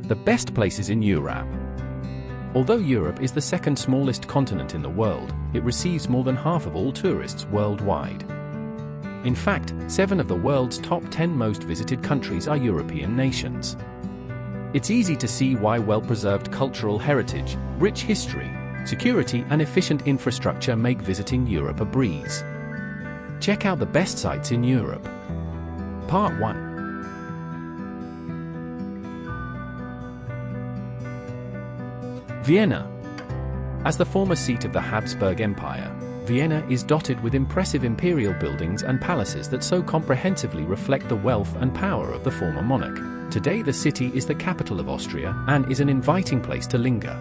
The best places in Europe. Although Europe is the second smallest continent in the world, it receives more than half of all tourists worldwide. In fact, 7 of the world's top 10 most visited countries are European nations. It's easy to see why well-preserved cultural heritage, rich history, security and efficient infrastructure make visiting Europe a breeze. Check out the best sites in Europe. Part 1. Vienna. As the former seat of the Habsburg Empire, Vienna is dotted with impressive imperial buildings and palaces that so comprehensively reflect the wealth and power of the former monarch. Today the city is the capital of Austria and is an inviting place to linger.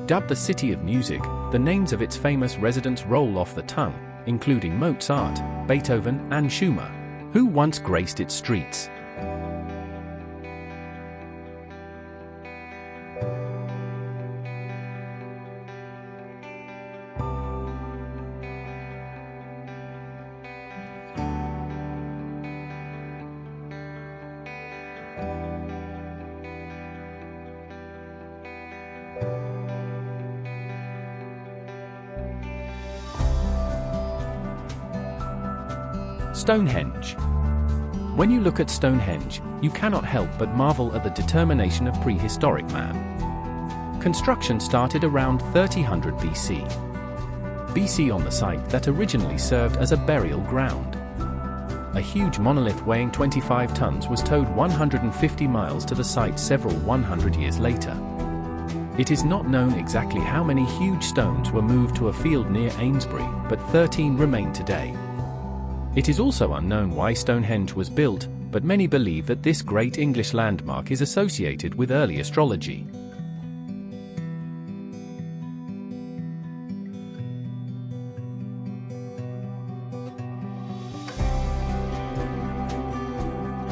Dubbed the City of Music, the names of its famous residents roll off the tongue, including Mozart, Beethoven and Schumann, who once graced its streets. Stonehenge. When you look at Stonehenge, you cannot help but marvel at the determination of prehistoric man. Construction started around 3000 BC on the site that originally served as a burial ground. A huge monolith weighing 25 tons was towed 150 miles to the site several 100 years later. It is not known exactly how many huge stones were moved to a field near Amesbury, but 13 remain today. It is also unknown why Stonehenge was built, but many believe that this great English landmark is associated with early astrology.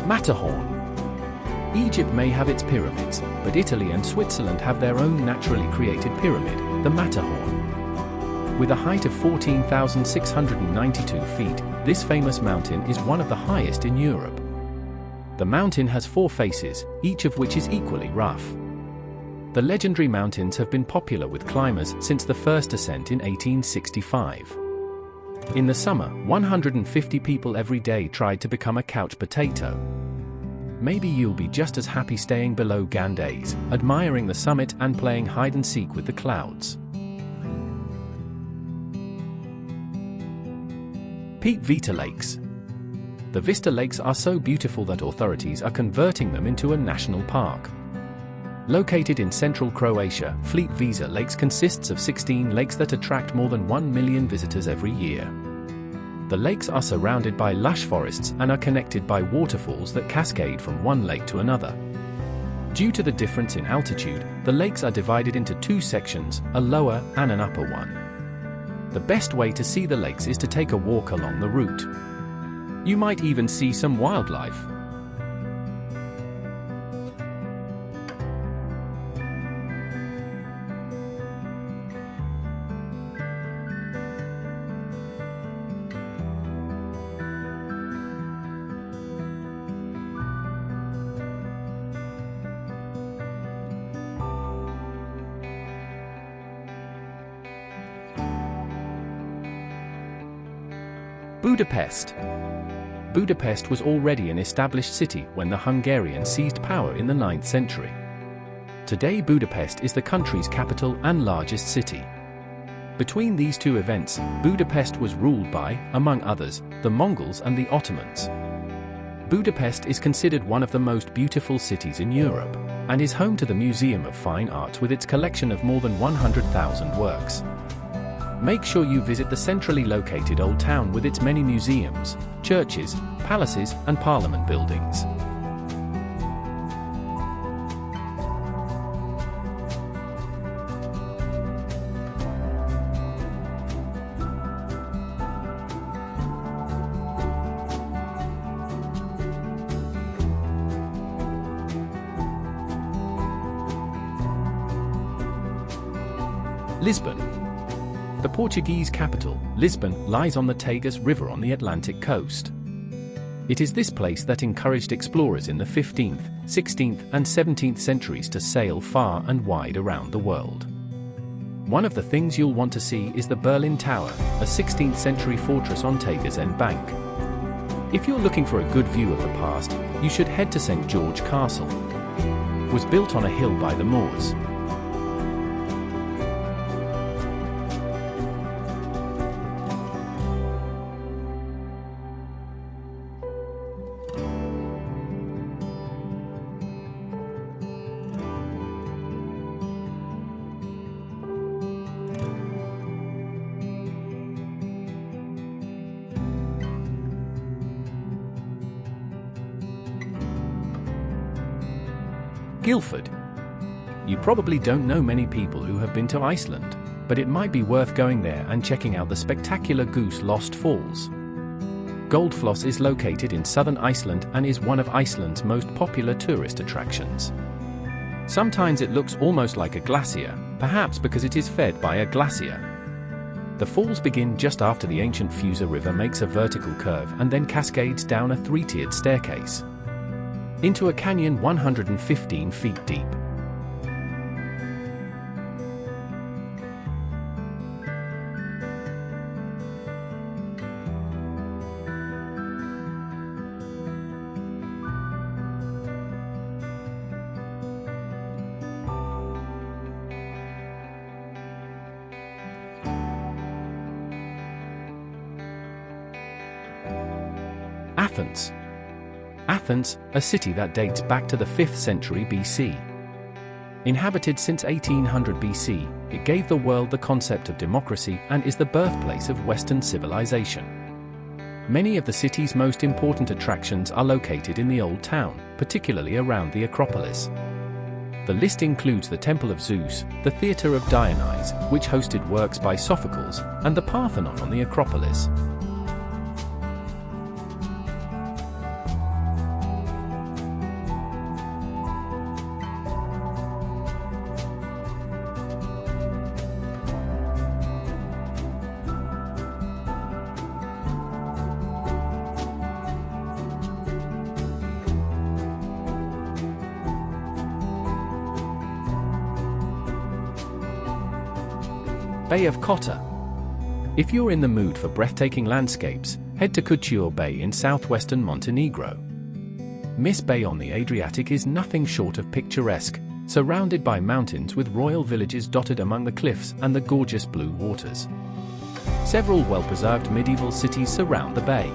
Matterhorn. Egypt may have its pyramids, but Italy and Switzerland have their own naturally created pyramid, the Matterhorn. With a height of 14,692 feet, this famous mountain is one of the highest in Europe. The mountain has 4 faces, each of which is equally rough. The legendary mountains have been popular with climbers since the first ascent in 1865. In the summer, 150 people every day tried to become a couch potato. Maybe you'll be just as happy staying below Gandays, admiring the summit and playing hide and seek with the clouds. Peak Vita Lakes. The Vista Lakes are so beautiful that authorities are converting them into a national park. Located in central Croatia, Fleet Visa Lakes consists of 16 lakes that attract more than 1 million visitors every year. The lakes are surrounded by lush forests and are connected by waterfalls that cascade from one lake to another. Due to the difference in altitude, the lakes are divided into 2 sections, a lower and an upper one. The best way to see the lakes is to take a walk along the route. You might even see some wildlife. Budapest. Budapest was already an established city when the Hungarians seized power in the 9th century. Today Budapest is the country's capital and largest city. Between these 2 events, Budapest was ruled by, among others, the Mongols and the Ottomans. Budapest is considered one of the most beautiful cities in Europe, and is home to the Museum of Fine Arts with its collection of more than 100,000 works. Make sure you visit the centrally located Old Town with its many museums, churches, palaces, and parliament buildings. Lisbon. The Portuguese capital, Lisbon, lies on the Tagus River on the Atlantic coast. It is this place that encouraged explorers in the 15th, 16th, and 17th centuries to sail far and wide around the world. One of the things you'll want to see is the Berlin Tower, a 16th century fortress on Tegernsee Bank. If you're looking for a good view of the past, you should head to St. George Castle. It was built on a hill by the Moors. Guildford. You probably don't know many people who have been to Iceland, but it might be worth going there and checking out the spectacular Goose Lost Falls. Goldfoss is located in southern Iceland and is one of Iceland's most popular tourist attractions. Sometimes it looks almost like a glacier, perhaps because it is fed by a glacier. The falls begin just after the ancient Fusa River makes a vertical curve and then cascades down a three-tiered staircase into a canyon 115 feet deep. Athens. Athens, a city that dates back to the 5th century BC. Inhabited since 1800 BC, it gave the world the concept of democracy and is the birthplace of Western civilization. Many of the city's most important attractions are located in the Old Town, particularly around the Acropolis. The list includes the Temple of Zeus, the Theatre of Dionysus, which hosted works by Sophocles, and the Parthenon on the Acropolis. Bay of Kotor. If you're in the mood for breathtaking landscapes, head to Kotor Bay in southwestern Montenegro. Miss Bay on the Adriatic is nothing short of picturesque, surrounded by mountains with royal villages dotted among the cliffs and the gorgeous blue waters. Several well-preserved medieval cities surround the bay.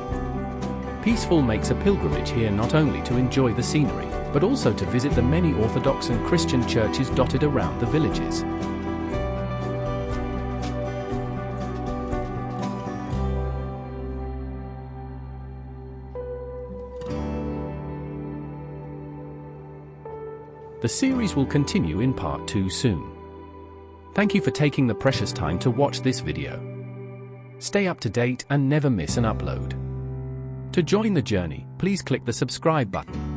Peaceful makes a pilgrimage here not only to enjoy the scenery, but also to visit the many Orthodox and Christian churches dotted around the villages. The series will continue in part 2 soon. Thank you for taking the precious time to watch this video. Stay up to date and never miss an upload. To join the journey, please click the subscribe button.